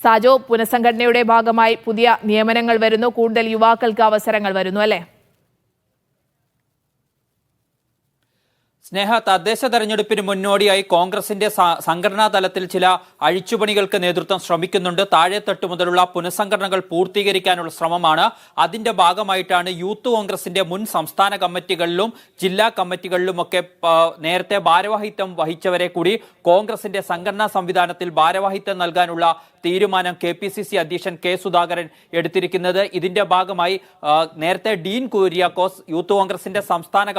സാജോ, പുനഃസംഘടനയുടെ ഭാഗമായി പുതിയ നിയമനങ്ങൾ വരുന്നു, കൂടുതൽ യുവാക്കൾക്ക് അവസരങ്ങൾ വരുന്നു അല്ലേ? സ്നേഹ, തദ്ദേശ തെരഞ്ഞെടുപ്പിന് മുന്നോടിയായി കോൺഗ്രസിന്റെ സംഘടനാ തലത്തിൽ ചില അഴിച്ചുപണികൾക്ക് നേതൃത്വം ശ്രമിക്കുന്നുണ്ട്. താഴെത്തട്ട് മുതലുള്ള പുനഃസംഘടനകൾ പൂർത്തീകരിക്കാനുള്ള ശ്രമമാണ്. അതിന്റെ ഭാഗമായിട്ടാണ് യൂത്ത് കോൺഗ്രസിന്റെ മുൻ സംസ്ഥാന കമ്മിറ്റികളിലും ജില്ലാ കമ്മിറ്റികളിലുമൊക്കെ നേരത്തെ ഭാരവാഹിത്വം വഹിച്ചവരെ കൂടി കോൺഗ്രസിന്റെ സംഘടനാ സംവിധാനത്തിൽ ഭാരവാഹിത്വം നൽകാനുള്ള തീരുമാനം KPCC അധ്യക്ഷൻ K. സുധാകരൻ എടുത്തിരിക്കുന്നത്. ഇതിന്റെ ഭാഗമായി നേരത്തെ ഡീൻ കുര്യാക്കോസ് യൂത്ത് കോൺഗ്രസിന്റെ സംസ്ഥാന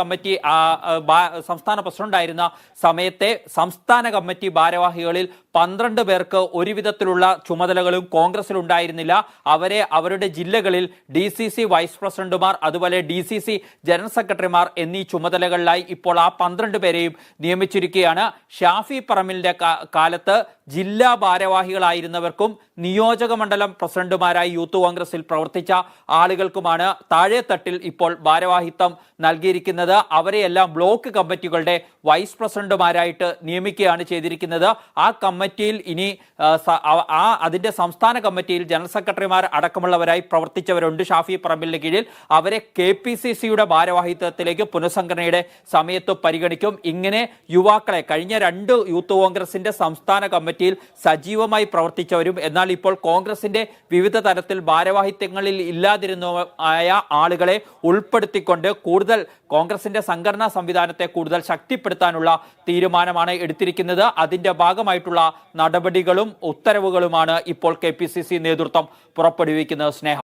പ്രസിഡന്റായിരുന്ന സമയത്തെ സംസ്ഥാന കമ്മിറ്റി ഭാരവാഹികളിൽ 12 പേർക്ക് ഒരുവിധത്തിലുള്ള ചുമതലകളും കോൺഗ്രസിലുണ്ടായിരുന്നില്ല. അവരെ അവരുടെ ജില്ലകളിൽ DCC വൈസ് പ്രസിഡന്റുമാർ, അതുപോലെ DCC ജനറൽ സെക്രട്ടറിമാർ എന്നീ ചുമതലകളിലായി ഇപ്പോൾ ആ 12 പേരെയും നിയമിച്ചിരിക്കുകയാണ്. ഷാഫി പറമ്പിലിന്റെ കാലത്ത് ജില്ലാ ഭാരവാഹികളായിരുന്നവർക്കും നിയോജക മണ്ഡലം പ്രസിഡന്റുമാരായി യൂത്ത് കോൺഗ്രസിൽ പ്രവർത്തിച്ച ആളുകൾക്കുമാണ് താഴെത്തട്ടിൽ ഇപ്പോൾ ഭാരവാഹിത്വം നൽകിയിരിക്കുന്നത്. അവരെയെല്ലാം ബ്ലോക്ക് കമ്മിറ്റികളുടെ വൈസ് പ്രസിഡന്റുമാരായിട്ട് നിയമിക്കുകയാണ് ചെയ്തിരിക്കുന്നത്. ആ കമ്മിറ്റിയിൽ ഇനി അതിന്റെ സംസ്ഥാന കമ്മിറ്റിയിൽ ജനറൽ സെക്രട്ടറിമാർ അടക്കമുള്ളവരായി പ്രവർത്തിച്ചവരുണ്ട് ഷാഫി പറമ്പിലിന് കീഴിൽ. അവരെ KPCCയുടെ ഭാരവാഹിത്വത്തിലേക്ക് പുനഃസംഘടനയുടെ സമയത്ത് പരിഗണിക്കും. ഇങ്ങനെ യുവാക്കളെ കഴിഞ്ഞ 2 യൂത്ത് കോൺഗ്രസിന്റെ സംസ്ഥാന കമ്മിറ്റിയിൽ സജീവമായി പ്രവർത്തിച്ചവരും എന്നാൽ ഇപ്പോൾ കോൺഗ്രസിന്റെ വിവിധ തരത്തിൽ ഭാരവാഹിത്വങ്ങളിൽ ഇല്ലാതിരുന്നതായ ആളുകളെ ഉൾപ്പെടുത്തിക്കൊണ്ട് കൂടുതൽ കോൺഗ്രസിന്റെ സംഘടനാ സംവിധാനത്തെ കൂടുതൽ ശക്തിപ്പെടുത്താനുള്ള തീരുമാനമാണ് എടുത്തിരിക്കുന്നത്. അതിന്റെ ഭാഗമായിട്ടുള്ള നടപടികളും ഉത്തരവുകളുമാണ് ഇപ്പോൾ KPCC നേതൃത്വം പുറപ്പെടുവിക്കുന്നത്. സ്നേഹ.